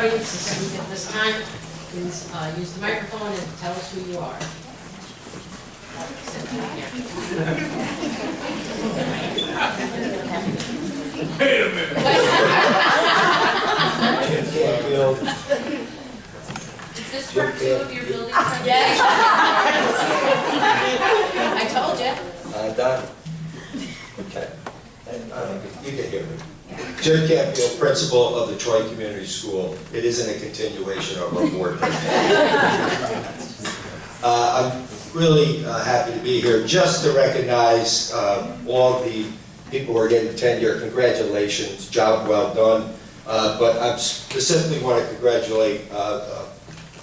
audience at this time, please use the microphone and tell us who you are. Wait a minute. Is this part 2 of your building presentation? I told you. Don? Okay. You can hear me. Jim Campfield, principal of the Troy Community School. It isn't a continuation of our board. I'm really happy to be here just to recognize all the people who are getting tenure. Congratulations, job well done. But I specifically want to congratulate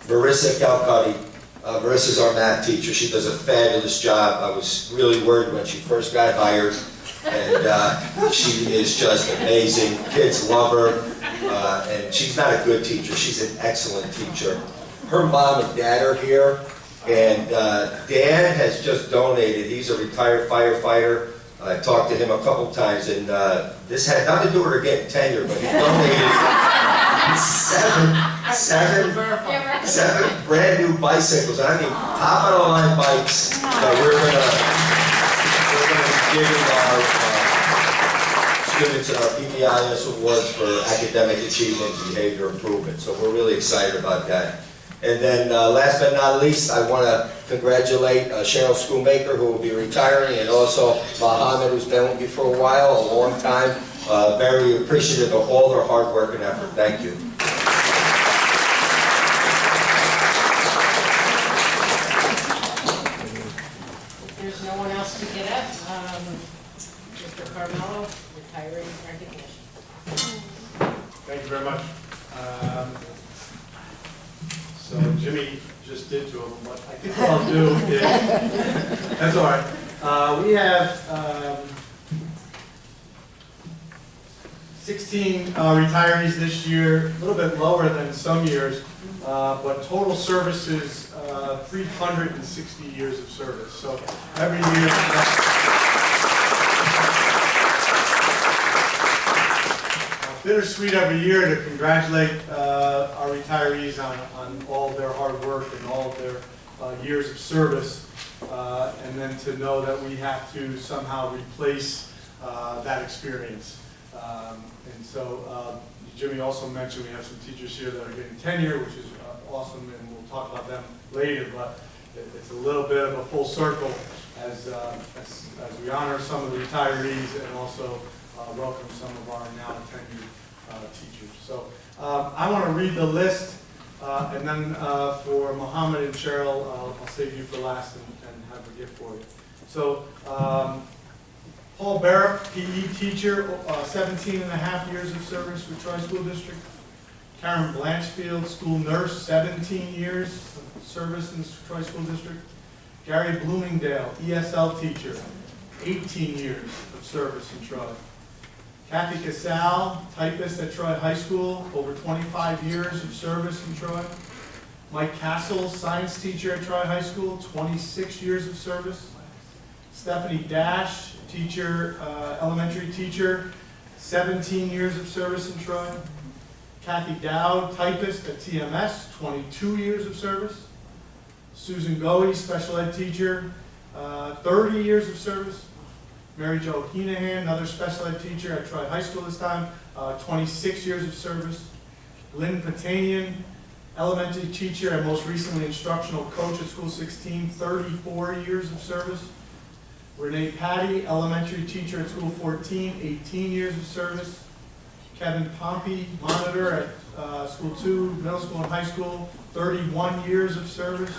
Marissa Calcutta. Marissa's our math teacher. She does a fabulous job. I was really worried when she first got hired. And she is just amazing. Kids love her, and she's not a good teacher. She's an excellent teacher. Her mom and dad are here, and Dad has just donated. He's a retired firefighter. I talked to him a couple times, and this had nothing to do with her getting tenure, but he donated seven brand new bicycles. I mean, top of the line bikes that we're gonna be giving our students in our PBIS awards for academic achievement and behavior improvement. So we're really excited about that. And then last but not least, I want to congratulate Cheryl Schoolmaker, who will be retiring, and also Mohammed, who's been with me for a while, a long time. Very appreciative of all their hard work and effort. Thank you. If there's no one else to get up, Mr. Carmelo, retiring recognition. Thank you very much. So Jimmy just did to him. What I think what I'll do is, that's all right. We have 16 retirees this year, a little bit lower than some years, but total services, 360 years of service. So every year, bittersweet every year to congratulate our retirees on all their hard work and all of their years of service, and then to know that we have to somehow replace that experience. And so Jimmy also mentioned we have some teachers here that are getting tenure, which is awesome, and we'll talk about them later, but it's a little bit of a full circle as we honor some of the retirees and also welcome some of our now tenured teachers. So I want to read the list, and then for Mohammed and Cheryl, I'll save you for last and have a gift for you. So Paul Barrett, PE teacher, 17 and a half years of service for Troy School District. Karen Blanchfield, school nurse, 17 years of service in the Troy School District. Gary Bloomingdale, ESL teacher, 18 years of service in Troy. Kathy Casal, typist at Troy High School, over 25 years of service in Troy. Mike Castle, science teacher at Troy High School, 26 years of service. Stephanie Dash, teacher, elementary teacher, 17 years of service in Troy. Kathy Dowd, typist at TMS, 22 years of service. Susan Goey, special ed teacher, 30 years of service. Mary Jo Heenahan, another special ed teacher at Troy High School this time, 26 years of service. Lynn Patanian, elementary teacher and most recently instructional coach at School 16, 34 years of service. Renee Patty, elementary teacher at School 14, 18 years of service. Kevin Pompey, monitor at School 2, middle school and high school, 31 years of service.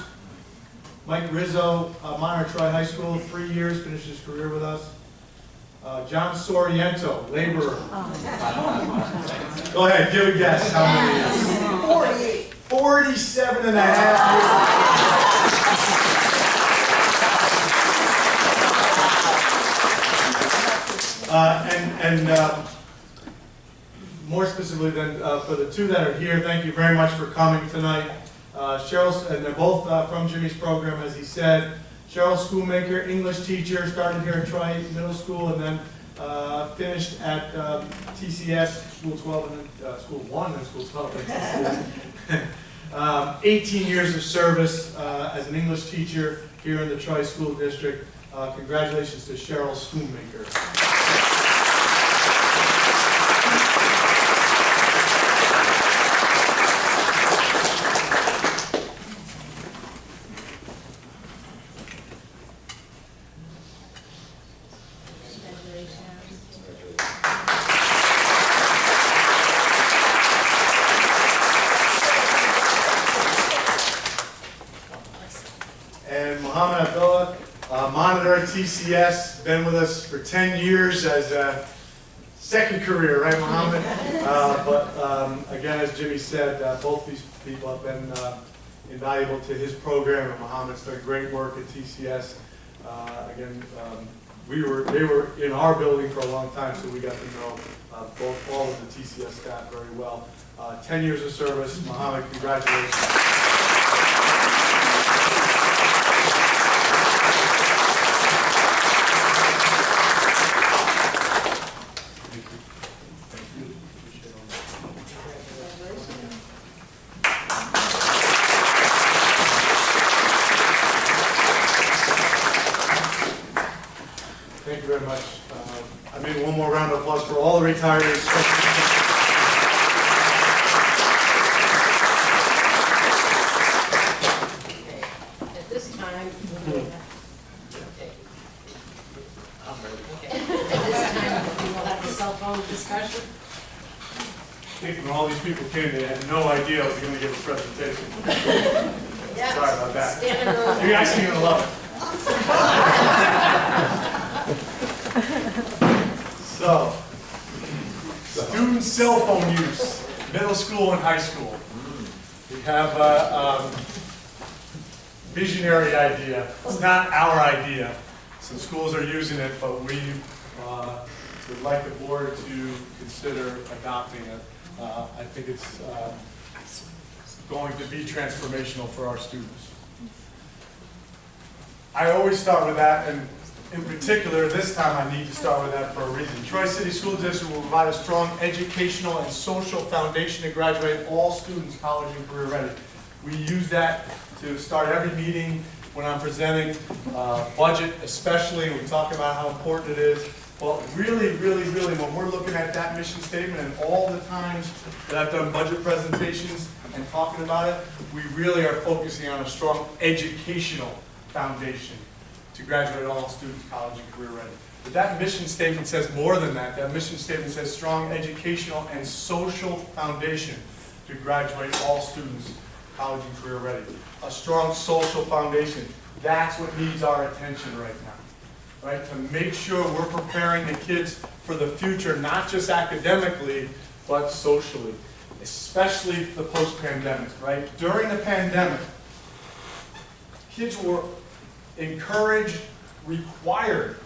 Mike Rizzo, monitor at Troy High School, 3 years, finished his career with us. John Soriento, laborer. Go ahead, give a guess. How many years? 47 and a half years. More specifically than for the two that are here, thank you very much for coming tonight. Cheryl, and they're both from Jimmy's program, as he said. Cheryl Schoolmaker, English teacher, started here at Troy Middle School and then finished at TCS, School 12, and then, School 1 and School 12 at TCS. 18 years of service as an English teacher here in the Troy School District. Congratulations to Cheryl Schoonmaker. And Muhammad Abdullah, monitor at TCS, been with us for 10 years as a second career, right, Muhammad? Again, as Jimmy said, both these people have been invaluable to his program, and Muhammad's done great work at TCS. They were in our building for a long time, so we got to know all of the TCS staff very well. 10 years of service, Muhammad, congratulations. Thank you very much. I made one more round of applause for all the retirees. Okay, at this time, we will have a cell phone discussion. I think when all these people came, they had no idea I was going to give a presentation. Yeah. Sorry about that. Standing room. You're actually going to love it. So, student cell phone use, middle school and high school. We have a visionary idea. It's not our idea. Some schools are using it, but we would like the board to consider adopting it. I think it's going to be transformational for our students. I always start with that, and in particular, this time I need to start with that for a reason. Troy City School District will provide a strong educational and social foundation to graduate all students college and career ready. We use that to start every meeting when I'm presenting budget, especially. We talk about how important it is. But really, when we're looking at that mission statement and all the times that I've done budget presentations and talking about it, we really are focusing on a strong educational foundation to graduate all students college and career ready. But that mission statement says more than that. That mission statement says strong educational and social foundation to graduate all students college and career ready. A strong social foundation. That's what needs our attention right now. Right? To make sure we're preparing the kids for the future, not just academically, but socially. Especially the post-pandemic, right? During the pandemic, kids were encouraged, required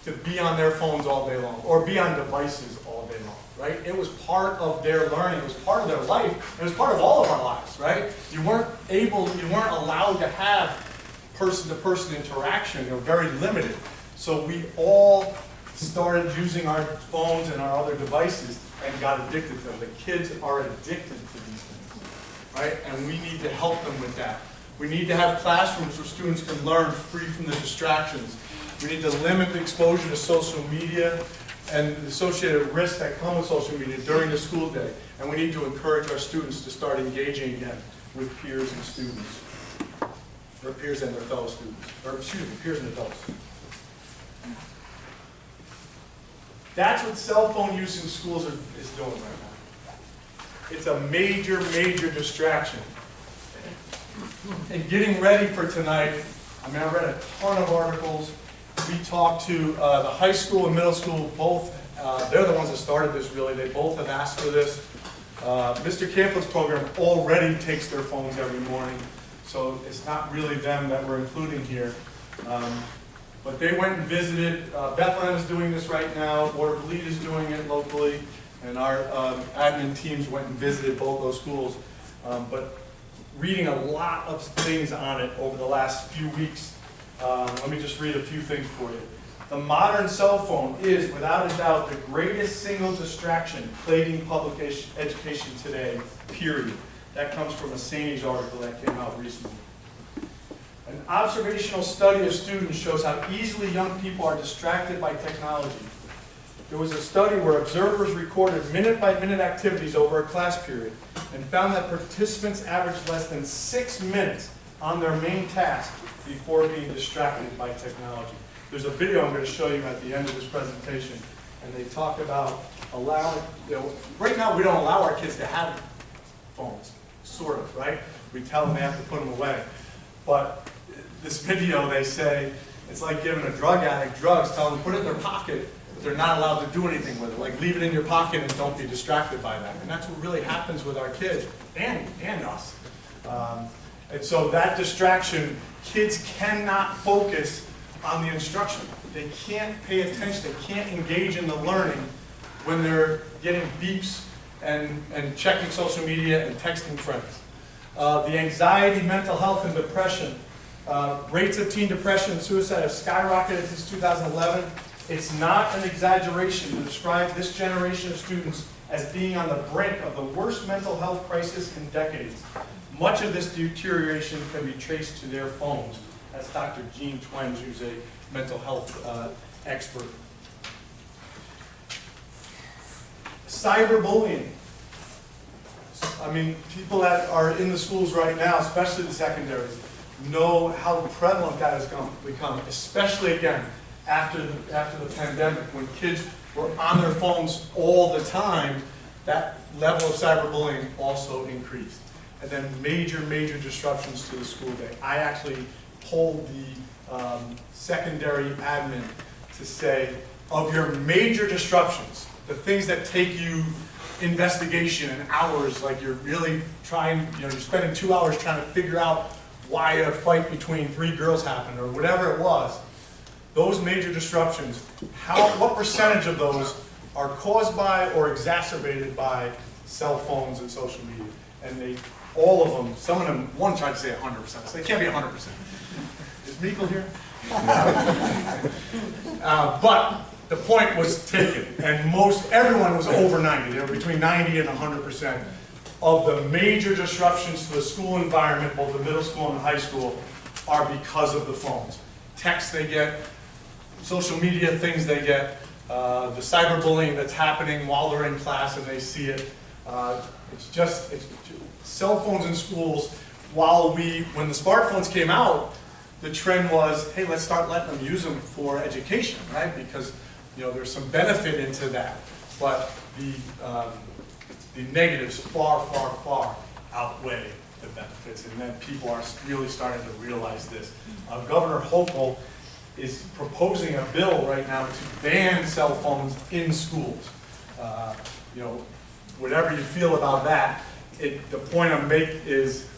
to be on their phones all day long, or be on devices all day long, right? It was part of their learning, it was part of their life, it was part of all of our lives, right? You weren't allowed to have person-to-person interaction, they were very limited. So we all started using our phones and our other devices and got addicted to them. The kids are addicted to these things, right? And we need to help them with that. We need to have classrooms where students can learn free from the distractions. We need to limit the exposure to social media and the associated risks that come with social media during the school day. And we need to encourage our students to start engaging again with peers and students, or peers and their fellow students, or excuse me, peers and adults. That's what cell phone use in schools is doing right now. It's a major, major distraction. And getting ready for tonight, I mean, I read a ton of articles. We talked to the high school and middle school, both, they're the ones that started this really, they both have asked for this. Mr. Campbell's program already takes their phones every morning, so it's not really them that we're including here. But they went and visited, Bethlehem is doing this right now, Water Bleed is doing it locally, and our admin teams went and visited both those schools. But reading a lot of things on it over the last few weeks. Let me just read a few things for you. The modern cell phone is, without a doubt, the greatest single distraction plaguing public education today, period. That comes from a Sanies article that came out recently. An observational study of students shows how easily young people are distracted by technology. There was a study where observers recorded minute-by-minute activities over a class period and found that participants averaged less than 6 minutes on their main task before being distracted by technology. There's a video I'm going to show you at the end of this presentation, and they talk about allowing, right now we don't allow our kids to have phones, sort of, right? We tell them they have to put them away. But this video, they say, it's like giving a drug addict drugs, tell them to put it in their pocket, but they're not allowed to do anything with it. Like leave it in your pocket and don't be distracted by that. And that's what really happens with our kids and us. And so that distraction, kids cannot focus on the instruction. They can't pay attention, they can't engage in the learning when they're getting beeps and checking social media and texting friends. The anxiety, mental health, and depression. Rates of teen depression and suicide have skyrocketed since 2011. It's not an exaggeration to describe this generation of students as being on the brink of the worst mental health crisis in decades. Much of this deterioration can be traced to their phones. That's Dr. Jean Twenge, who's a mental health expert. Cyberbullying. I mean, people that are in the schools right now, especially the secondaries, know how prevalent that has become, especially again after the pandemic, when kids were on their phones all the time. That level of cyberbullying also increased. And then major disruptions to the school day. I actually polled the secondary admin to say, of your major disruptions, the things that take you investigation and hours, like you're really trying, you're spending 2 hours trying to figure out why a fight between 3 girls happened or whatever it was, those major disruptions, what percentage of those are caused by or exacerbated by cell phones and social media? And all of them, some of them, one tried to say 100%, so they can't be 100%. Is Michael here? But the point was taken, and everyone was over 90. They were between 90 and 100% of the major disruptions to the school environment, both the middle school and high school, are because of the phones. Texts they get, social media things they get, the cyberbullying that's happening while they're in class and they see it. It's cell phones in schools. When the smartphones came out, the trend was, hey, let's start letting them use them for education, right? Because there's some benefit into that. But the negatives far outweigh the benefits, and then people are really starting to realize this. Governor Hochul is proposing a bill right now to ban cell phones in schools. Whatever you feel about that, the point I'm making is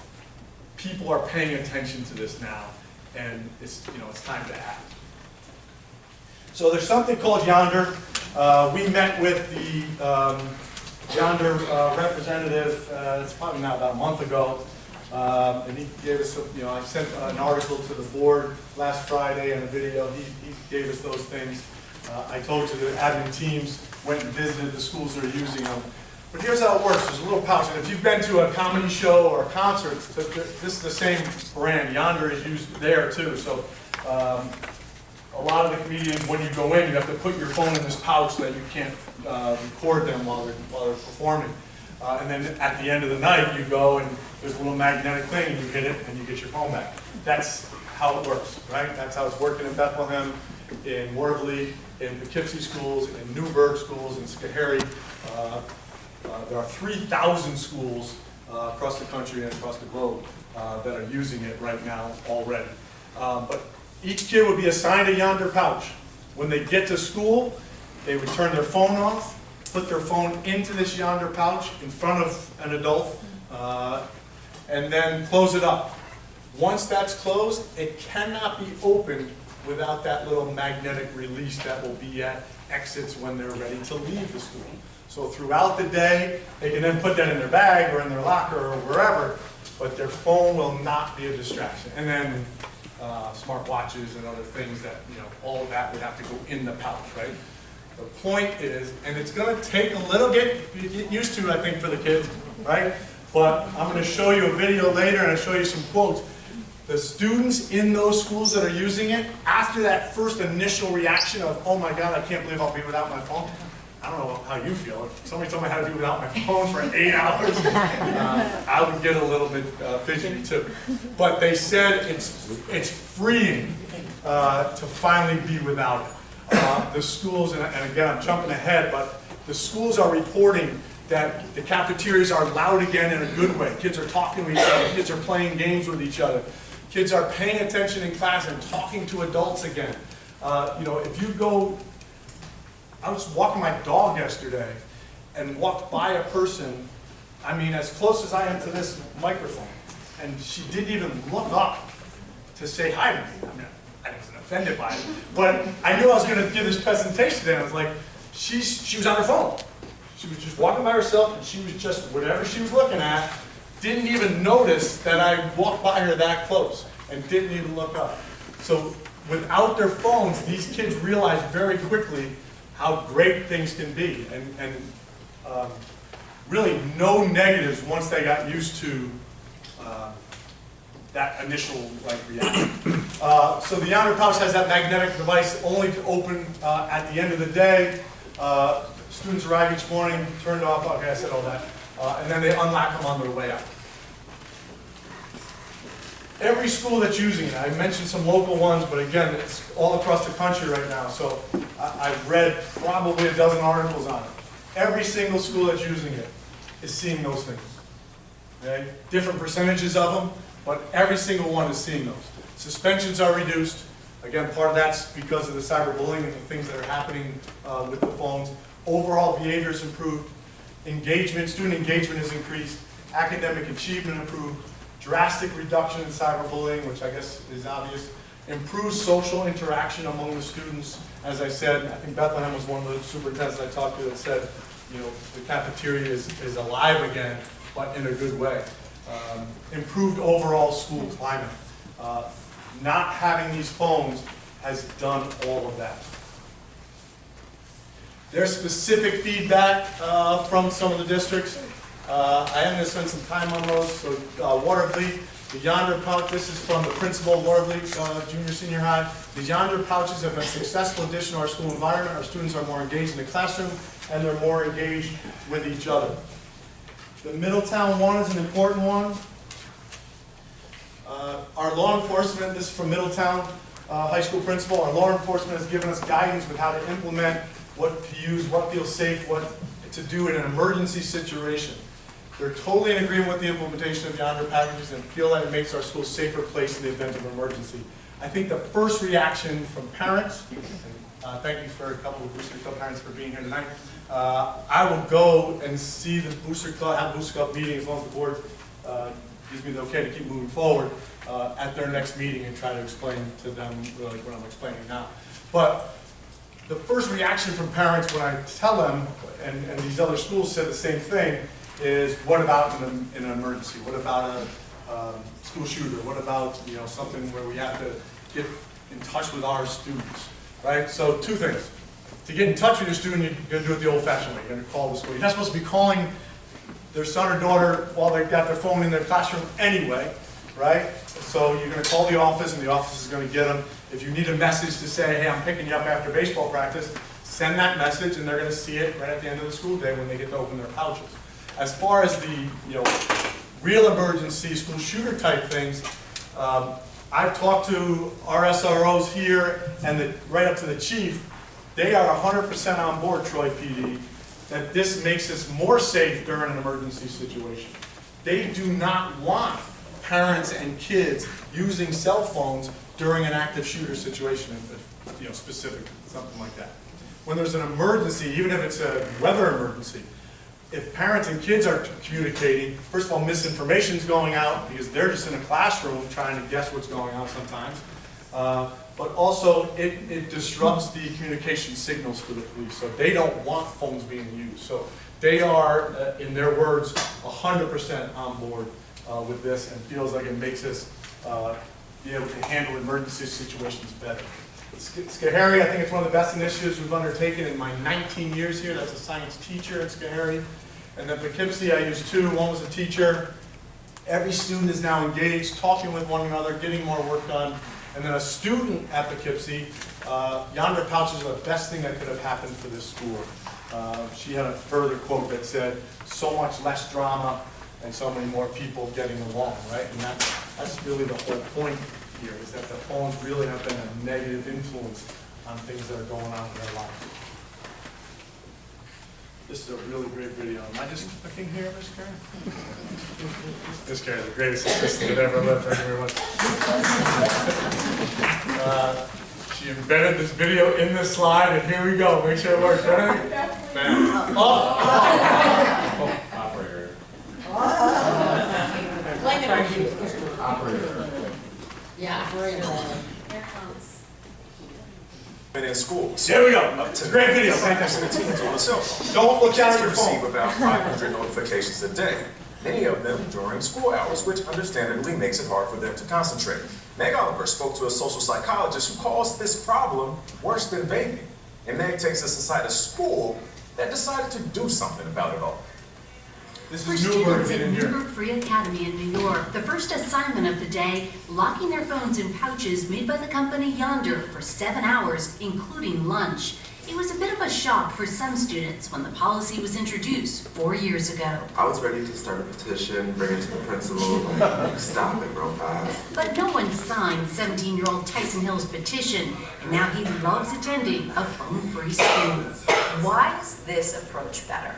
people are paying attention to this now, and it's time to act. So there's something called Yonder. We met with the Yonder representative, it's probably now about a month ago, and he gave us, I sent an article to the board last Friday and a video. He gave us those things. I told you the admin teams went and visited the schools that are using them. But here's how it works. There's a little pouch, and if you've been to a comedy show or a concert, this is the same brand. Yonder is used there too. So a lot of the comedians, when you go in, you have to put your phone in this pouch so that you can't record them while they're performing. And then at the end of the night, you go and there's a little magnetic thing, and you hit it, and you get your phone back. That's how it works, right? That's how it's working in Bethlehem, in Worthley, in Poughkeepsie schools, in Newburgh schools, in Schoharie. There are 3,000 schools across the country and across the globe that are using it right now already. But each kid would be assigned a Yonder pouch. When they get to school, they would turn their phone off, put their phone into this Yonder pouch in front of an adult, and then close it up. Once that's closed, it cannot be opened without that little magnetic release that will be at exits when they're ready to leave the school. So throughout the day, they can then put that in their bag or in their locker or wherever, but their phone will not be a distraction. And then smart watches and other things that, all of that would have to go in the pouch, right? The point is, and it's gonna take a little get used to, I think, for the kids, right? But I'm gonna show you a video later and I'll show you some quotes. The students in those schools that are using it, after that first initial reaction of, oh my God, I can't believe I'll be without my phone. I don't know how you feel. If somebody told me how to be without my phone for 8 hours, I would get a little bit fidgety too. But they said it's freeing to finally be without it. The schools, and again, I'm jumping ahead, but the schools are reporting that the cafeterias are loud again in a good way. Kids are talking to each other. Kids are playing games with each other. Kids are paying attention in class and talking to adults again. If you go, I was walking my dog yesterday and walked by a person, I mean, as close as I am to this microphone, and she didn't even look up to say hi to me. I mean, I wasn't offended by it, but I knew I was going to give this presentation today. I was like, she was on her phone. She was just walking by herself, and she was just, whatever she was looking at, didn't even notice that I walked by her that close, and didn't even look up. So without their phones, these kids realized very quickly how great things can be, and really no negatives once they got used to that initial reaction. So the Yondr pouch has that magnetic device only to open at the end of the day. Students arrive each morning, turned off, okay, I said all that, and then they unlock them on their way out. Every school that's using it, I mentioned some local ones, but again, it's all across the country right now, so I've read probably a dozen articles on it. Every single school that's using it is seeing those things. Okay? Different percentages of them, but every single one is seeing those. Suspensions are reduced. Again, part of that's because of the cyberbullying and the things that are happening with the phones. Overall behavior is improved. Engagement, student engagement is increased. Academic achievement improved. Drastic reduction in cyberbullying, which I guess is obvious. Improved social interaction among the students. As I said, I think Bethlehem was one of the superintendents I talked to that said, the cafeteria is alive again, but in a good way. Improved overall school climate. Not having these phones has done all of that. There's specific feedback from some of the districts. I am going to spend some time on those. So Watervliet, the Yondr pouch, this is from the principal of Watervliet Junior Senior High. The Yondr pouches have been a successful addition to our school environment. Our students are more engaged in the classroom and they're more engaged with each other. The Middletown one is an important one. Our law enforcement, this is from Middletown High School principal, our law enforcement has given us guidance with how to implement, what to use, what feels safe, what to do in an emergency situation. They're totally in agreement with the implementation of Yondr packages and feel that it makes our school a safer place in the event of emergency. I think the first reaction from parents, and thank you for a couple of Booster Club parents for being here tonight. I will go and see the Booster Club, have a Booster Club meeting as long as the board gives me the okay to keep moving forward at their next meeting and try to explain to them really what I'm explaining now. But the first reaction from parents when I tell them, and these other schools said the same thing, is what about in an emergency? What about a school shooter? What about something where we have to get in touch with our students, right? So two things. To get in touch with your student, you're going to do it the old-fashioned way. You're going to call the school. You're not supposed to be calling their son or daughter while they've got their phone in their classroom anyway, right? So you're going to call the office, and the office is going to get them. If you need a message to say, hey, I'm picking you up after baseball practice, send that message, and they're going to see it right at the end of the school day when they get to open their pouches. As far as the real emergency school shooter type things, I've talked to our SROs here and right up to the chief. They are 100% on board, Troy PD, that this makes us more safe during an emergency situation. They do not want parents and kids using cell phones during an active shooter situation, specific, something like that. When there's an emergency, even if it's a weather emergency, if parents and kids are communicating, first of all, misinformation is going out because they're just in a classroom trying to guess what's going on sometimes. But also, it disrupts the communication signals for the police. So they don't want phones being used. So they are, in their words, 100% on board with this and feels like it makes us be able to handle emergency situations better. Schoharie, I think it's one of the best initiatives we've undertaken in my 19 years here. That's a science teacher at Schoharie. And then Poughkeepsie, I used two. One was a teacher. Every student is now engaged, talking with one another, getting more work done. And then a student at Poughkeepsie, Yonder Pouches are the best thing that could have happened for this school. She had a further quote that said, so much less drama and so many more people getting along, right? And that's really the whole point here, is that the phones really have been a negative influence on things that are going on in their lives. This is a really great video. Am I just looking here, Miss Karen? Miss Karen, the greatest assistant that ever lived. Thank you very much. She embedded this video in this slide, and here we go. Make sure it works. Ready? Bam. Oh. Operator. Blame it on you. Operator. Yeah, operator. Here comes. In schools. There we go. It's a great video. Thank you. 17 on the cell phone. Don't look down at your Kids receive phone. about 500 notifications a day, many of them during school hours, which understandably makes it hard for them to concentrate. Meg Oliver spoke to a social psychologist who calls this problem worse than vaping. And Meg takes us inside a school that decided to do something about it all. This For is Newburgh. students Get at in here. Newburgh Free Academy in New York, the first assignment of the day, locking their phones in pouches made by the company Yonder for 7 hours, including lunch. It was a bit of a shock for some students when the policy was introduced 4 years ago. I was ready to start a petition, bring it to the principal, like, stop it real fast. But no one signed 17-year-old Tyson Hill's petition, and now he loves attending a phone-free school. Why is this approach better?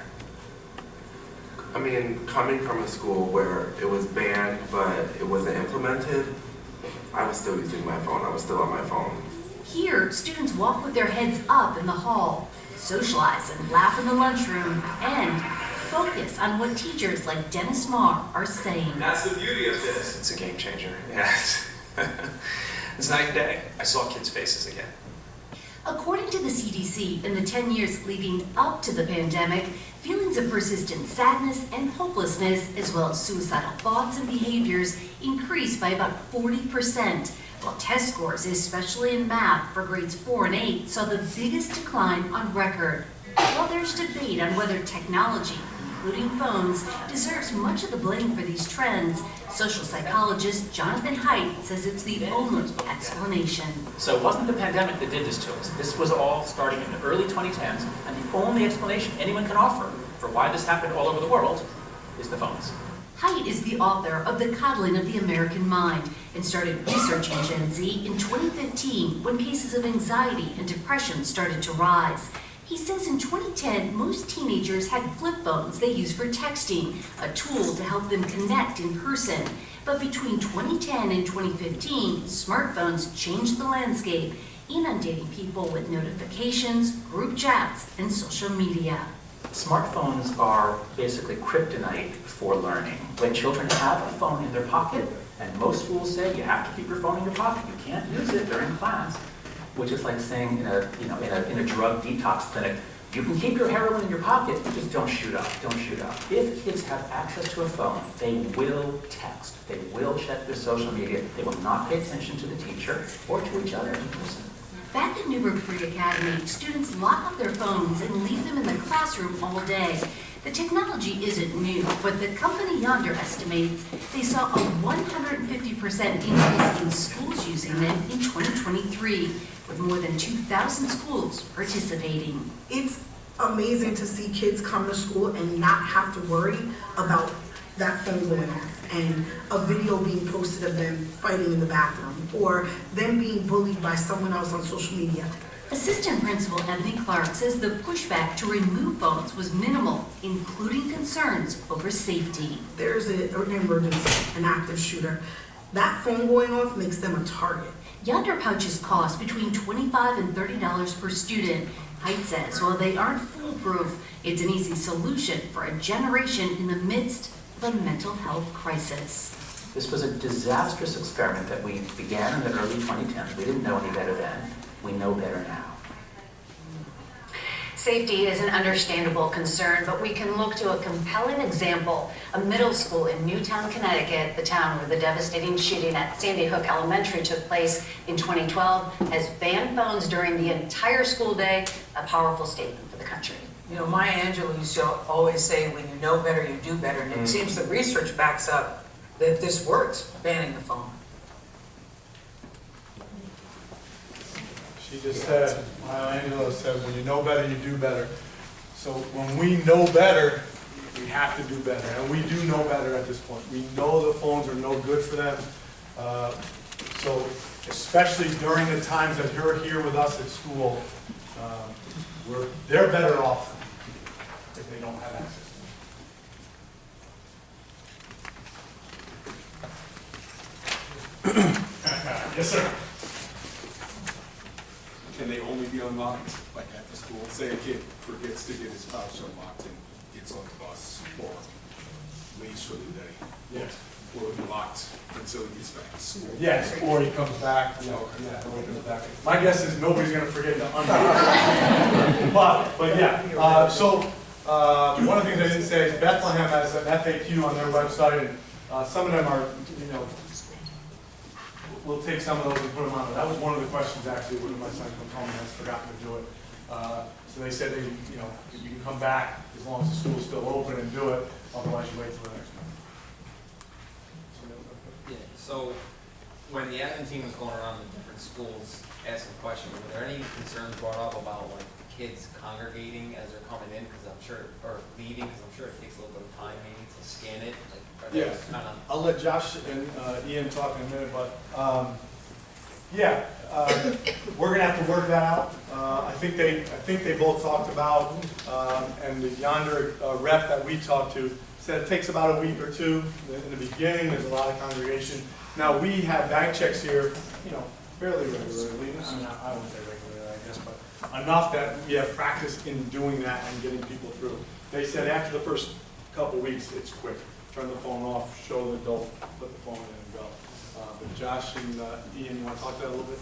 I mean, coming from a school where it was banned, but it wasn't implemented, I was still using my phone. I was still on my phone. Here, students walk with their heads up in the hall, socialize and laugh in the lunchroom, and focus on what teachers like Dennis Marr are saying. That's the beauty of this. It's a game changer. Yes. It's night and day. I saw kids' faces again. According to the CDC, in the 10 years leading up to the pandemic, feelings of persistent sadness and hopelessness, as well as suicidal thoughts and behaviors, increased by about 40%, while test scores, especially in math for grades 4 and 8, saw the biggest decline on record. While there's debate on whether technology, including phones, deserves much of the blame for these trends, social psychologist Jonathan Haidt says it's the only explanation. So it wasn't the pandemic that did this to us. This was all starting in the early 2010s, and the only explanation anyone can offer for why this happened all over the world is the phones. Haidt is the author of The Coddling of the American Mind and started researching Gen Z in 2015 when cases of anxiety and depression started to rise. He says in 2010, most teenagers had flip phones they used for texting, a tool to help them connect in person. But between 2010 and 2015, smartphones changed the landscape, inundating people with notifications, group chats, and social media. Smartphones are basically kryptonite for learning. When children have a phone in their pocket, and most schools say you have to keep your phone in your pocket, you can't use it during class, which is like saying in a drug detox clinic, you can keep your heroin in your pocket, just don't shoot up, don't shoot up. If kids have access to a phone, they will text, they will check their social media, they will not pay attention to the teacher or to each other in person. Back at Newburgh Free Academy, students lock up their phones and leave them in the classroom all day. The technology isn't new, but the company Yonder estimates they saw a 150% increase in schools using them in 2023, with more than 2,000 schools participating. It's amazing to see kids come to school and not have to worry about that phone going off and a video being posted of them fighting in the bathroom or them being bullied by someone else on social media. Assistant Principal Ebony Clark says the pushback to remove phones was minimal, including concerns over safety. There's an emergency, an active shooter. That phone going off makes them a target. Yonder pouches cost between $25 and $30 per student. Haidt says while they aren't foolproof, it's an easy solution for a generation in the midst of a mental health crisis. This was a disastrous experiment that we began in the early 2010s. We didn't know any better then. We know better now. Safety is an understandable concern, but we can look to a compelling example. A middle school in Newtown, Connecticut, the town where the devastating shooting at Sandy Hook Elementary took place in 2012, has banned phones during the entire school day, a powerful statement for the country. You know, Maya Angelou used to always say, when you know better, you do better. And it seems the research backs up that this works, banning the phone. She just said, Maya Angelou said, when you know better, you do better. So when we know better, we have to do better. And we do know better at this point. We know the phones are no good for them. So especially during the times that you're here with us at school, they're better off if they don't have access. Yes, sir. Can they only be unlocked, like at the school? Say a kid forgets to get his pouch unlocked and gets on the bus or leaves for the day. Yes. Will it be locked until he gets back to school? Yes, or he comes back. Yeah, or he comes back. My guess is nobody's going to forget to unlock. but yeah. So one of the things I didn't say is Bethlehem has an FAQ on their website, and some of them are, you know, we'll take some of those and put them on. But that was one of the questions actually when my son comes home and has forgotten to do it. So they said, you know, you can come back as long as the school's still open and do it. Otherwise, you wait till the next month. Yeah, so when the admin team was going around the different schools asking questions, were there any concerns brought up about like kids congregating as they're coming in? Because I'm sure, or leaving, because I'm sure it takes a little bit of time maybe to scan it. Like, are they kind of... I'll let Josh and Ian talk in a minute, but we're gonna have to work that out. I think they both talked about, and the Yonder rep that we talked to said it takes about a week or two. In the beginning, there's a lot of congregation. Now we have bag checks here, you know, fairly regularly. I mean, I wouldn't say regularly, I guess, but enough that we have practice in doing that and getting people through. They said after the first couple weeks, it's quick. Turn the phone off, show the adult, put the phone in and go. But Josh and Ian, you want to talk to that a little bit?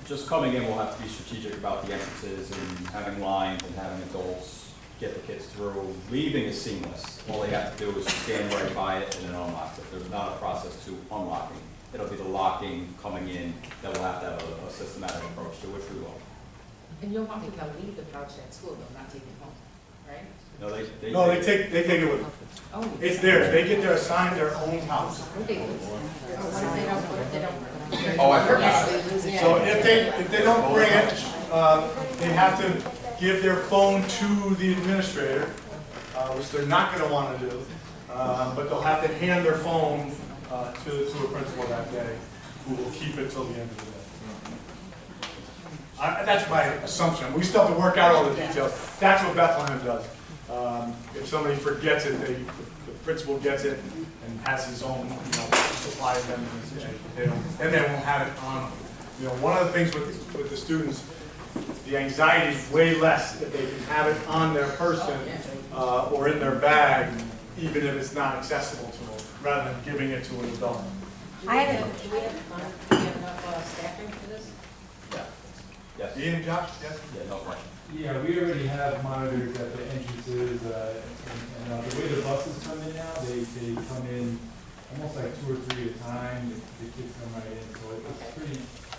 Just coming in, we'll have to be strategic about the entrances and having lines and having adults get the kids through. Leaving is seamless. All they have to do is stand right by it and it unlocks it. There's not a process to unlocking. It'll be the locking coming in that we'll have to have a systematic approach to, which we will. And you'll want people to leave the pouch at school, though, not take it home, right? No, they take it with them. Oh. It's theirs. They get to assign their own house. Oh, I forgot. So if they don't bring it, they have to give their phone to the administrator, which they're not going to want to do. But they'll have to hand their phone to a principal that day, who will keep it till the end of the day. That's my assumption. We still have to work out all the details. That's what Bethlehem does. If somebody forgets it, the principal gets it and has his own, you know, supply of them, and they won't have it on. You know, one of the things with the students, the anxiety is way less if they can have it on their person or in their bag, even if it's not accessible to them, rather than giving it to an adult. Do we have enough staffing for this? Yeah. Yes. Ian and Josh? Yes? Yeah, no question. Yeah, we already have monitors at the entrances, and the way the buses come in now, they come in almost like 2 or 3 at a time. The kids come right in, so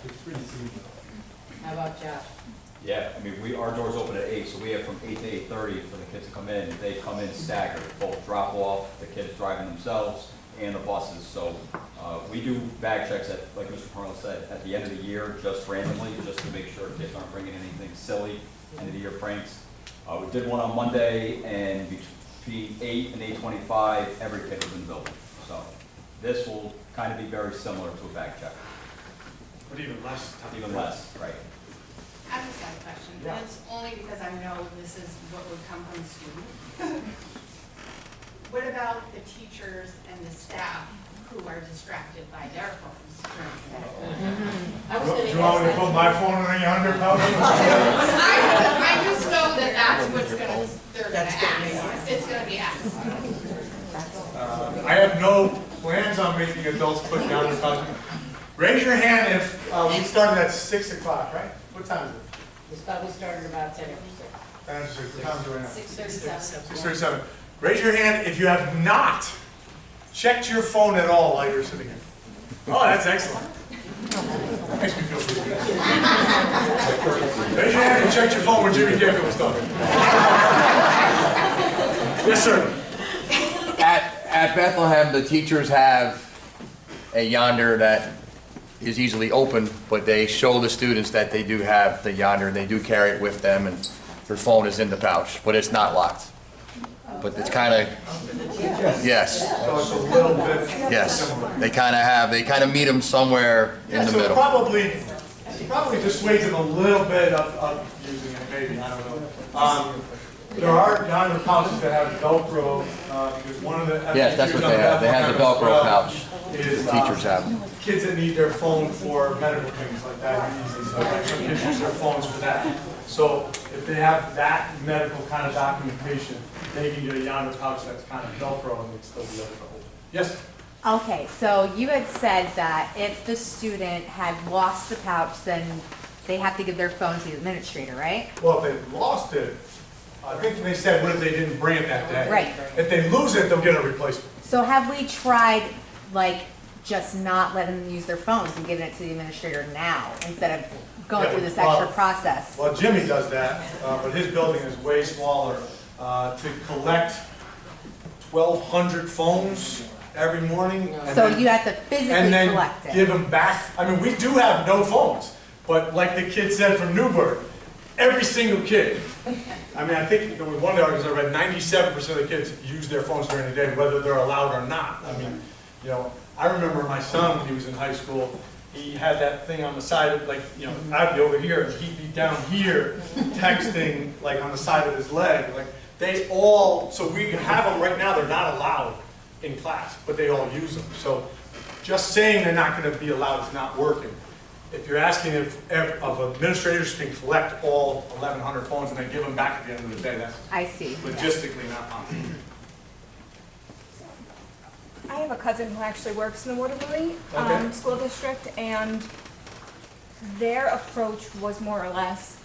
it's pretty seamless. How about Josh? Yeah, I mean, our doors open at 8, so we have from 8 to 8:30 for the kids to come in. They come in staggered, both drop off, the kids driving themselves, and the buses. So we do bag checks at, like Mr. Parnell said, at the end of the year, just randomly, just to make sure kids aren't bringing anything silly, end of the year pranks. We did one on Monday, and between 8 and 8:25, every kid was in the building. So this will kind of be very similar to a bag check. But even less. Even less, right. I just have a question, and it's only because I know this is what would come from students. What about the teachers and the staff who are distracted by their phones during the day? Do you want me to put my phone in the Yonder pouch? I just know that that's what's they're gonna ask. It's gonna be asked. I have no plans on making adults put down their pouch. Raise your hand if we started at 6 o'clock, right? What time is it? This probably started about 10 after 6. What time is it right now? 6:37. 6:37. Raise your hand if you have not checked your phone at all while you're sitting here. Oh, that's excellent. Makes me feel pretty good. Raise your hand and check your phone when Jimmy Campbell was talking. Yes, sir. At Bethlehem, the teachers have a yonder that is easily open, but they show the students that they do have the yonder, they do carry it with them, and their phone is in the pouch, but it's not locked. But it's kind of, yes. So it's a little bit. Yes, they kind of meet them somewhere in the So middle. probably dissuades them a little bit of using it, maybe, I don't know. There are yonder pouches that have Velcro, because one of the. Yes, that's what they have. They have the Velcro pouch. Is, The teachers have. Kids that need their phone for medical things like diabetes, so like some kids use their phones for that. So if they have that medical kind of documentation, they can get a yonder pouch that's kind of Velcro and they'd still be able to hold it. Yes? Okay, so you had said that if the student had lost the pouch, then they have to give their phone to the administrator, right? Well, if they lost it, I think they said, what if they didn't bring it that day? Right. If they lose it, they'll get a replacement. So have we tried, like, just not letting them use their phones and giving it to the administrator now, instead of going through this extra process? Well, Jimmy does that, but his building is way smaller. To collect 1,200 phones every morning. And So then, you have to physically and then collect it. give them back. I mean, we do have no phones, but like the kid said from Newburgh, every single kid. I mean, I think there was one of the articles I read, 97% of the kids use their phones during the day, whether they're allowed or not. I mean, you know, I remember my son when he was in high school, he had that thing on the side of, like, you know, I'd be over here, and he'd be down here texting, like, on the side of his leg. Like, they all, so we have them right now, they're not allowed in class, but they all use them. So just saying they're not going to be allowed is not working. If you're asking if administrators can collect all 1,100 phones and then give them back at the end of the day, that's I see. logistically not possible. I have a cousin who actually works in the Waterbury Okay. school district, and their approach was more or less,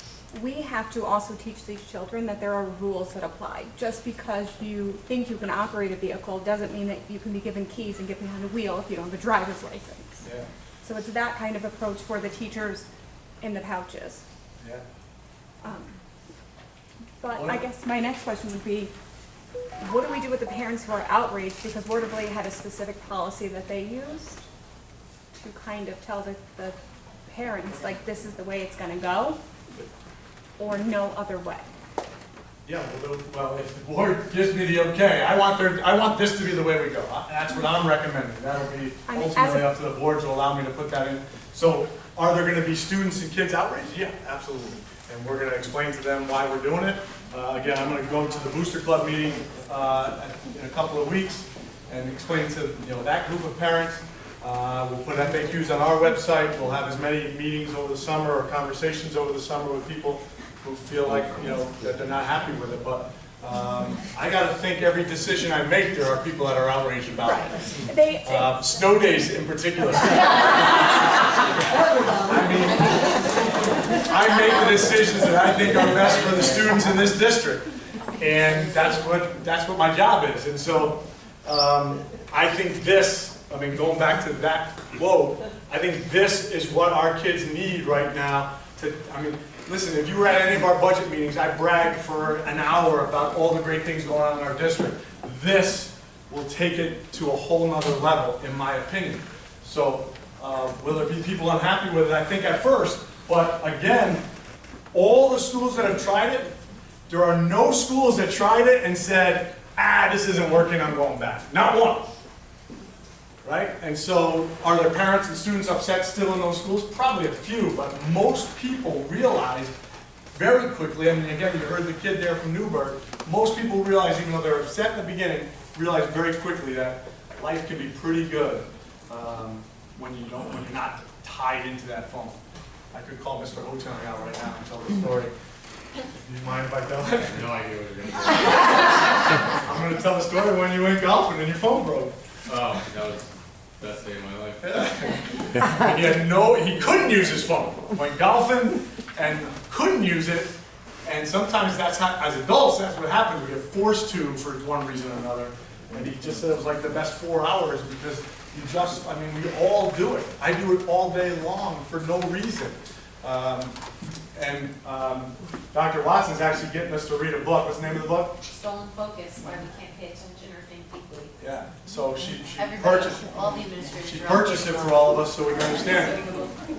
we have to also teach these children that there are rules that apply. Just because you think you can operate a vehicle doesn't mean that you can be given keys and get behind the wheel if you don't have a driver's license. Yeah. So it's that kind of approach for the teachers in the pouches. Yeah. But I guess my next question would be, what do we do with the parents who are outraged because Waterbury had a specific policy that they used to kind of tell the parents, like, this is the way it's gonna go, or no other way? Yeah, well, if the board gives me the okay, I want this to be the way we go. That's what I'm recommending. That'll be I mean, ultimately up to the board to allow me to put that in. So are there going to be students and kids outraged? Yeah, absolutely. And we're going to explain to them why we're doing it. Again, I'm going to go to the Booster Club meeting in a couple of weeks and explain to that group of parents. We'll put FAQs on our website. We'll have as many meetings over the summer or conversations over the summer with people who feel like, that they're not happy with it. But I got to think every decision I make, there are people that are outraged about it. Snow days in particular. I mean, I make the decisions that I think are best for the students in this district. And that's what my job is. And so I think going back to that quote, I think this is what our kids need right now. Listen, if you were at any of our budget meetings, I bragged for an hour about all the great things going on in our district. This will take it to a whole nother level, in my opinion. So will there be people unhappy with it? I think at first. But again, all the schools that have tried it, there are no schools that tried it and said, this isn't working, I'm going back. Not one. Right? And so, are there parents and students upset still in those schools? Probably a few, but most people realize very quickly, I mean, again, you heard the kid there from Newburgh, most people realize, even though they're upset in the beginning, realize very quickly that life can be pretty good when you're not tied into that phone. I could call Mr. Ho-Chung out right now and tell the story. Do you mind if I tell it? No idea what you're going to do. I'm going to tell the story when you went golfing and your phone broke. Oh, that was the best day of my life. He couldn't use his phone. Went golfing and couldn't use it, and sometimes that's how, as adults, that's what happens. We get forced to for one reason or another. And he just said it was like the best 4 hours because you just, I mean, we all do it. I do it all day long for no reason. Dr. Watson's actually getting us to read a book. What's the name of the book? Stolen Focus, why we can't pay attention or think deeply. Yeah, so she Everybody, purchased, all the administrators. she are purchased it for all of us so we can understand it.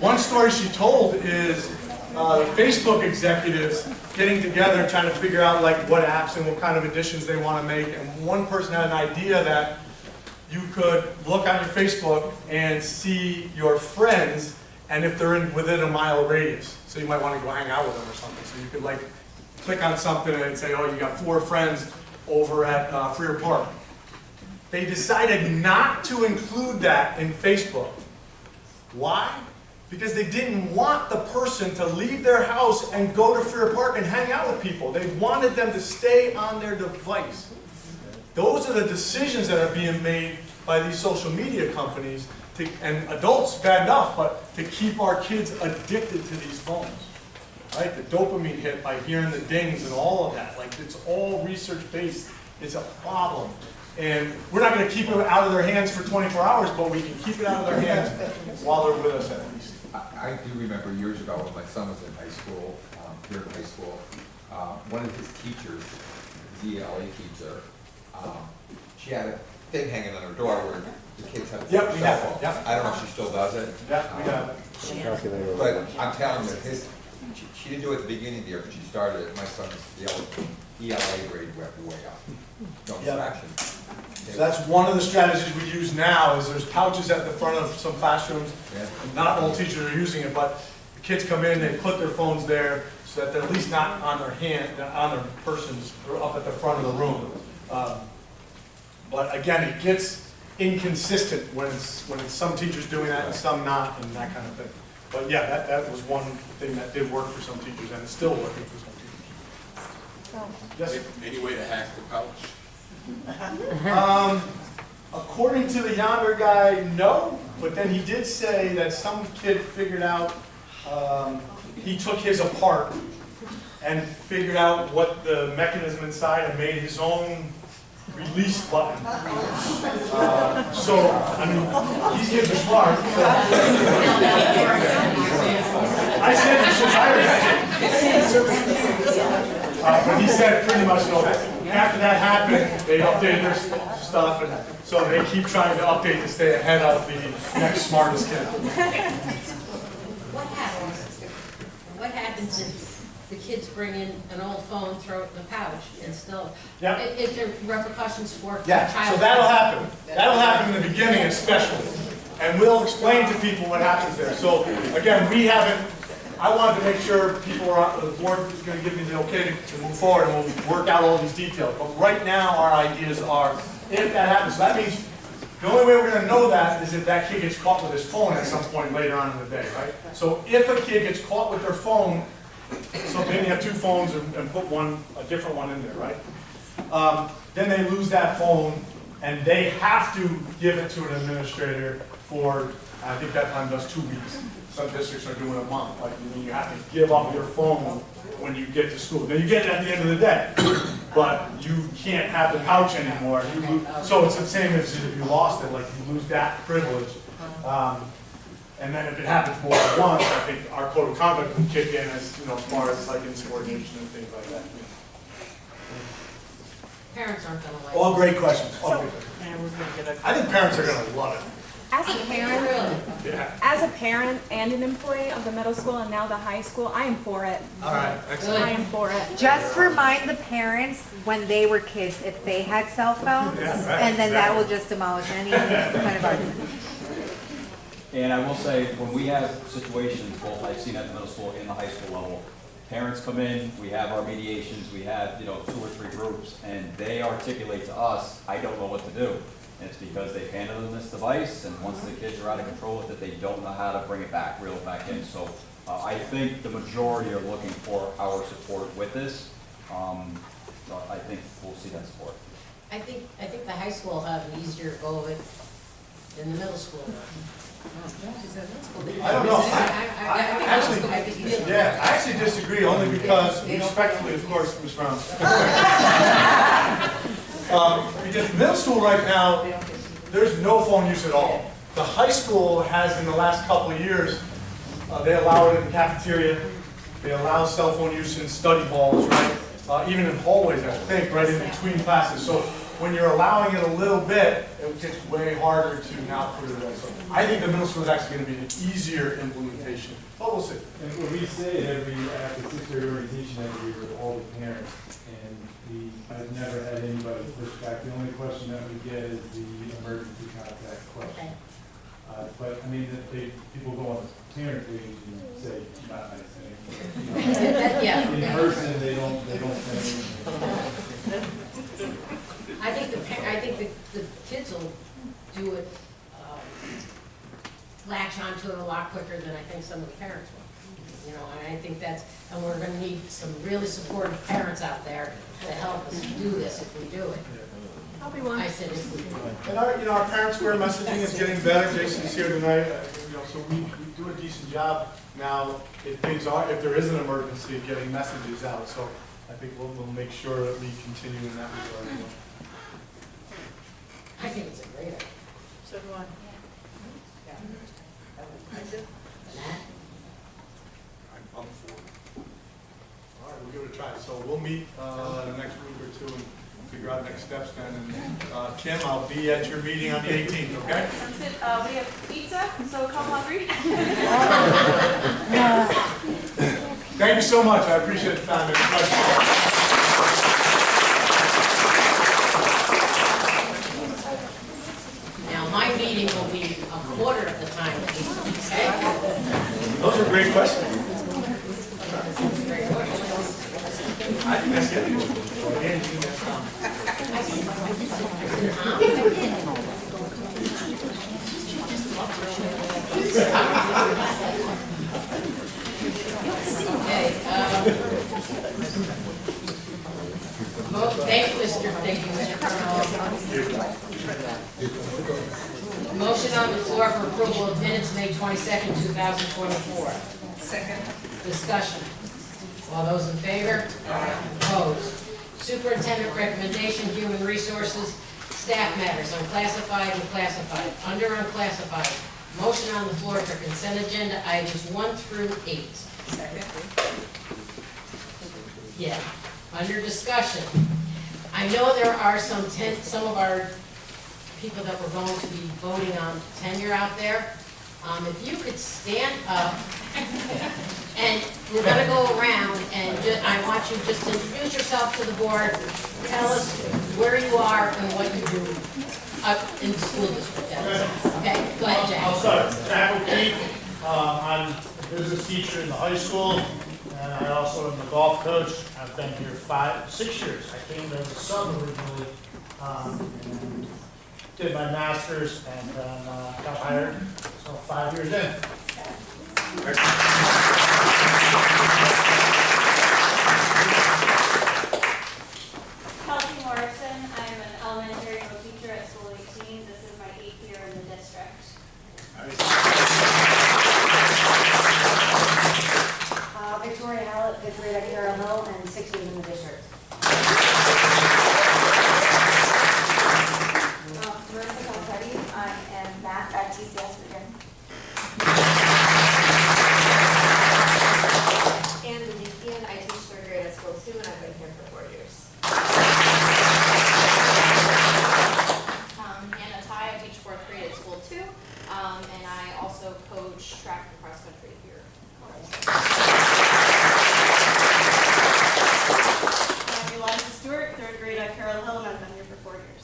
One story she told is Facebook executives getting together trying to figure out like what apps and what kind of additions they want to make. And one person had an idea that you could look on your Facebook and see your friends and if they're within a mile radius. So you might want to go hang out with them or something. So you could like click on something and say, oh, you got 4 friends over at Freer Park. They decided not to include that in Facebook. Why? Because they didn't want the person to leave their house and go to Freer Park and hang out with people. They wanted them to stay on their device. Those are the decisions that are being made by these social media companies, and adults, bad enough, but to keep our kids addicted to these phones. Right? The dopamine hit by hearing the dings and all of that. Like, it's all research-based. It's a problem. And we're not going to keep it out of their hands for 24 hours, but we can keep it out of their hands while they're with us at least. I do remember years ago when my son was in high school, here in high school, one of his teachers, the ELA teacher, she had a thing hanging on her door where the kids had Yep, we have cell it. phones. Yep. I don't know if she still does it. Yeah, we have it. But I'm telling you, she didn't do it at the beginning of the year, but she started it. My son's ELA grade went way up. No distraction. So that's one of the strategies we use now is there's pouches at the front of some classrooms. Not all teachers are using it, but the kids come in, they put their phones there so that they're at least not on their hand, on their persons, or up at the front of the room. But again, it gets inconsistent when it's some teachers doing that and some not, and that kind of thing. But yeah, that was one thing that did work for some teachers, and it's still working for some teachers. Yes? Any way to hack the pouch? According to the yonder guy, no. But then he did say that some kid figured out, he took his apart and figured out what the mechanism inside and made his own release button. So, I mean, these kids are smart. I said you should hire that. But he said pretty much no. After that happened, they updated their stuff, and so they keep trying to update to stay ahead of the next smartest kid. What happens if the kids bring in an old phone, throw it in the pouch, and still, Yeah. is there repercussions for Yeah, child? so that'll happen. That'll happen in the beginning especially. And we'll explain to people what happens there. So again, we haven't, I wanted to make sure people are, the board is going to give me the okay to move forward, and we'll work out all these details. But right now, our ideas are, if that happens, so that means the only way we're going to know that is if that kid gets caught with his phone at some point later on in the day, right? So if a kid gets caught with their phone, so maybe you have 2 phones and put a different one in there, right? Then they lose that phone, and they have to give it to an administrator for, I think that time does 2 weeks. Some districts are doing a month. Like, you have to give up your phone when you get to school. Now, you get it at the end of the day, but you can't have the pouch anymore. So it's the same as if you lost it, like you lose that privilege. And then if it happens more than once, I think our code of conduct would kick in as far as like insubordination and things like that. Parents aren't gonna like it. All great questions. All great questions. I think parents are gonna love it. As a parent, Yeah. as a parent and an employee of the middle school and now the high school, I am for it. All right, excellent. I am for it. Just remind the parents when they were kids if they had cell phones, Yeah, right, and then that exactly. will just demolish any kind of argument. And I will say, when we have situations, both I've seen at the middle school and the high school level, parents come in, we have our mediations, we have 2 or 3 groups, and they articulate to us, I don't know what to do. And it's because they've handed them this device, and once the kids are out of control with it, they don't know how to bring it back, reel it back in. So I think the majority are looking for our support with this. So I think we'll see that support. I think the high school will have an easier go of it than the middle school. I don't know. I actually disagree, only because, respectfully, of course, Ms. Brown. Because middle school right now, there's no phone use at all. The high school has, in the last couple of years, they allow it in the cafeteria. They allow cell phone use in study halls, right? Even in hallways, I think, right in between classes. So when you're allowing it a little bit, it gets way harder to now put it away. So I think the middle school is actually going to be an easier implementation, but we'll see. And when we say it after sixth grade orientation every year with all the parents, and I've never had anybody push back. The only question that we get is the emergency contact question. But I mean, people go on the parent page and say, not nice things. Yeah. In person, they don't say anything. I think the kids will do it, latch onto it a lot quicker than I think some of the parents will. You know, and I think and we're gonna need some really supportive parents out there to help us do this if we do it. I'll be one. I said if we do it. And our parent square messaging is getting better. Jason's here tonight, so we do a decent job now if there is an emergency, getting messages out. So I think we'll make sure that we continue in that regard. I think it's a great idea. So do I. I'm for it. All right, we'll give it a try. So we'll meet the next week or two and figure out next steps then. And Kim, I'll be at your meeting on the 18th, okay? Sounds good. We have pizza, so come hungry. Thank you so much. I appreciate the time. Now, my meeting will be a quarter of the time, okay? Those are great questions. I think that's good. Thank you, Mr. Carmelo. Motion on the floor for approval of minutes, May 22nd, 2024. Second. Discussion. All those in favor? Opposed? Superintendent recommendation, human resources, staff matters, unclassified and classified. Under unclassified, motion on the floor for consent agenda items 1 through 8. Second. Yeah. Under discussion, I know there are some of our people that we're going to be voting on tenure out there. If you could stand up, and we're going to go around, and I want you just to introduce yourself to the board, tell us where you are and what you do in the school district. Okay, go ahead, Jack. I'll start. Jack O'Keefe. I'm a business teacher in the high school, and I also am the golf coach. I've been here 6 years. I came as a sub originally, and did my master's, and then got hired. So 5 years in. Kelsey Morrison. I'm an elementary co-teacher at School 18. This is my 8th year in the district. Victoria Hallett, 5th grade at Carroll Hill, and 6 years in the district. Marissa Calpetti. I am math at TCS Virginia. And Denisian, I teach 3rd grade at School 2, and I've been here for 4 years. Anna Tai, I teach 4th grade at School 2, and I also coach track and cross country here. I'm Eliza Stewart, 3rd grade at Carroll Hill, and I've been here for 4 years.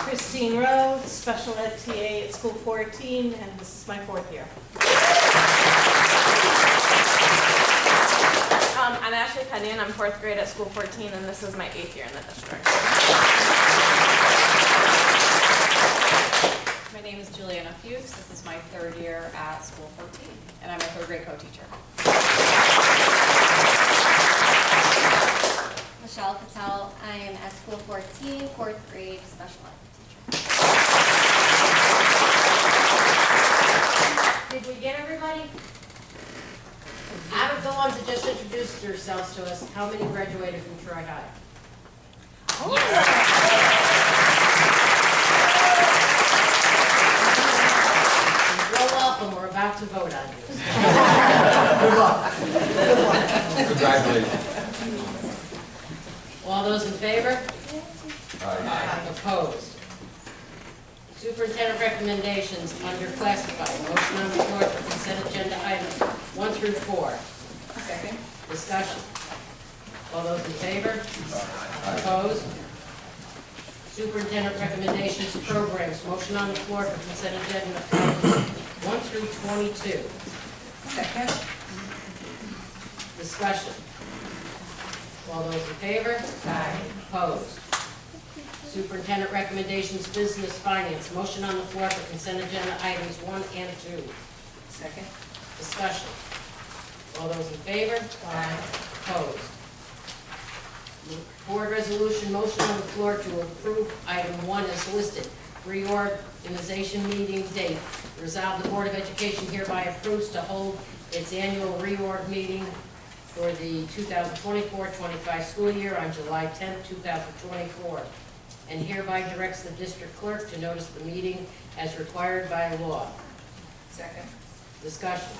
Christine Rowe, special ed TA at School 14, and this is my 4th year. I'm Ashley Petty, and I'm 4th grade at School 14, and this is my 8th year in the district. My name is Juliana Fuchs. This is my 3rd year at School 14, and I'm a 3rd grade co-teacher. Michelle Patel, I am at School 14, 4th grade special ed teacher. ones that just introduced yourselves to us, how many graduated from Troy High? You're welcome, we're about to vote on you. Good luck. Congratulations. All those in favor? Aye. Opposed? Superintendent recommendations under classified. Motion on the floor for consent agenda items 1 through 4. Second. Discussion. All those in favor? Opposed? Superintendent recommendations programs. Motion on the floor for consent agenda items 1 through 22. Second. Discussion. All those in favor? Aye. Opposed? Superintendent recommendations, business finance. Motion on the floor for consent agenda items 1 and 2. Second. Discussion. All those in favor? Aye. Opposed? Board resolution, motion on the floor to approve item 1 as listed. Reorganization meeting date. Resolve the Board of Education hereby approves to hold its annual reorg meeting for the 2024-25 school year on July 10th, 2024. And hereby directs the district clerk to notice the meeting as required by law. Second. Discussion.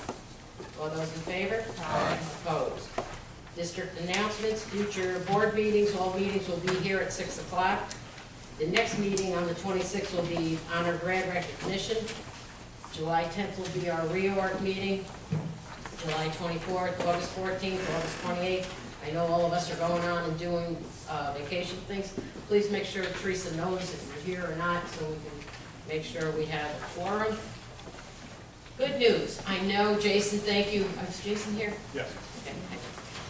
All those in favor? Aye. Opposed? District announcements, future board meetings, all meetings will be here at 6 o'clock. The next meeting on the 26th will be honor grad recognition. July 10th will be our reorg meeting. July 24th, August 14th, August 28th. I know all of us are going on and doing vacation things. Please make sure Teresa knows if you're here or not, so we can make sure we have a quorum. Good news. I know, Jason, thank you. Is Jason here? Yes. Okay.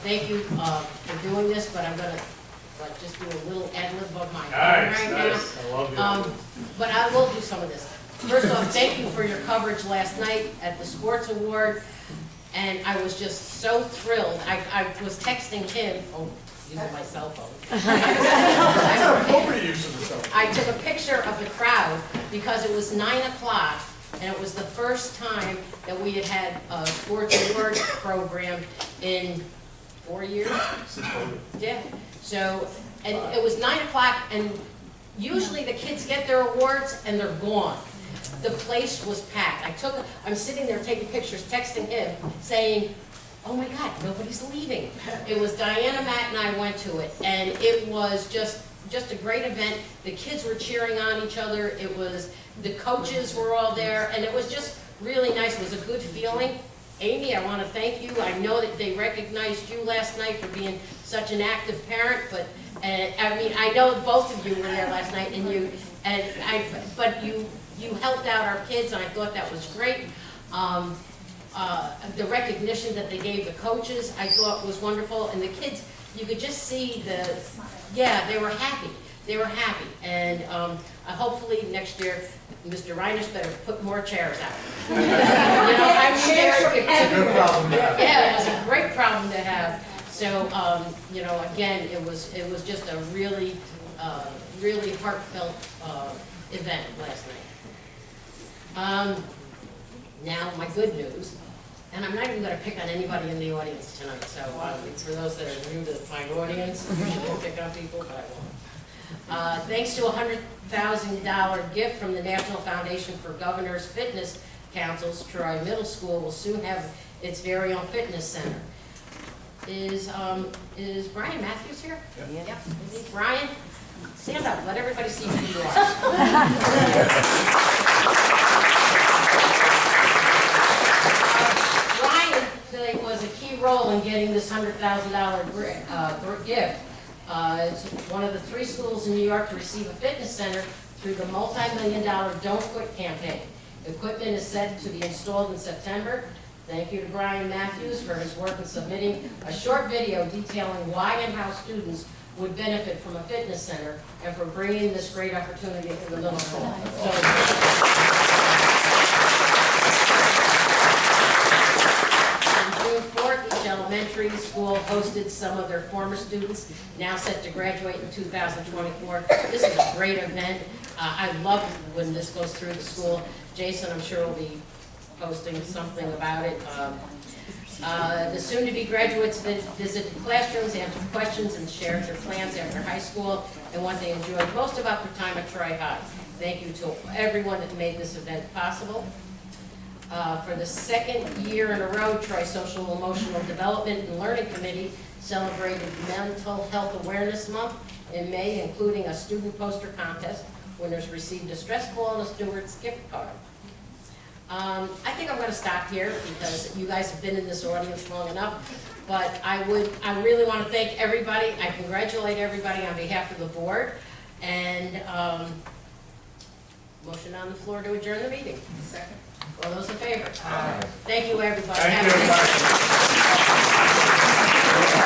Thank you for doing this, but I'm gonna just do a little ad-lib of my own right now. I love you. But I will do some of this. First off, thank you for your coverage last night at the sports award. And I was just so thrilled. I was texting him, using my cell phone. I took a picture of the crowd because it was 9 o'clock and it was the first time that we had had a sports award program in 4 years. Yeah. So, and it was 9 o'clock and usually the kids get their awards and they're gone. The place was packed. I'm sitting there taking pictures, texting him, saying, oh my God, nobody's leaving. It was Diana, Matt, and I went to it, and it was just a great event. The kids were cheering on each other. The coaches were all there, and it was just really nice. It was a good feeling. Amy, I want to thank you. I know that they recognized you last night for being such an active parent, but I mean, I know both of you were there last night, but you helped out our kids, and I thought that was great. The recognition that they gave the coaches, I thought was wonderful, and the kids, you could just see they were happy. They were happy, and hopefully next year, Mr. Reines better put more chairs out. You know, I mean, It's a good problem to have. yeah, it was a great problem to have. So, you know, again, it was just a really, really heartfelt event last night. Now, my good news, and I'm not even going to pick on anybody in the audience tonight, so for those that are new to my audience, I shouldn't pick on people, but I won't. Thanks to a $100,000 gift from the National Foundation for Governors Fitness Councils, Troy Middle School will soon have its very own fitness center. Is Brian Matthews here? Yeah. Yep. Brian, stand up. Let everybody see who you are. Brian was a key role in getting this $100,000 gift. It's one of the 3 schools in New York to receive a fitness center through the multi-million-dollar Don't Quit campaign. Equipment is set to be installed in September. Thank you to Brian Matthews for his work in submitting a short video detailing why and how students would benefit from a fitness center and for bringing this great opportunity to the middle school. On June 4th, each elementary school hosted some of their former students, now set to graduate in 2024. This is a great event. I love when this goes through the school. Jason, I'm sure, will be posting something about it. The soon-to-be graduates visited classrooms, answered questions, and shared their plans after high school and what they enjoyed most about their time at Troy High. Thank you to everyone that made this event possible. For the second year in a row, Troy Social Emotional Development and Learning Committee celebrated Mental Health Awareness Month in May, including a student poster contest. Winners received a stress ball and a Stewart's gift card. I think I'm going to stop here because you guys have been in this audience long enough. But I really want to thank everybody. I congratulate everybody on behalf of the board. And motion on the floor to adjourn the meeting. Second. All those in favor? Aye. Thank you, everybody. Thank you, Have a good everybody.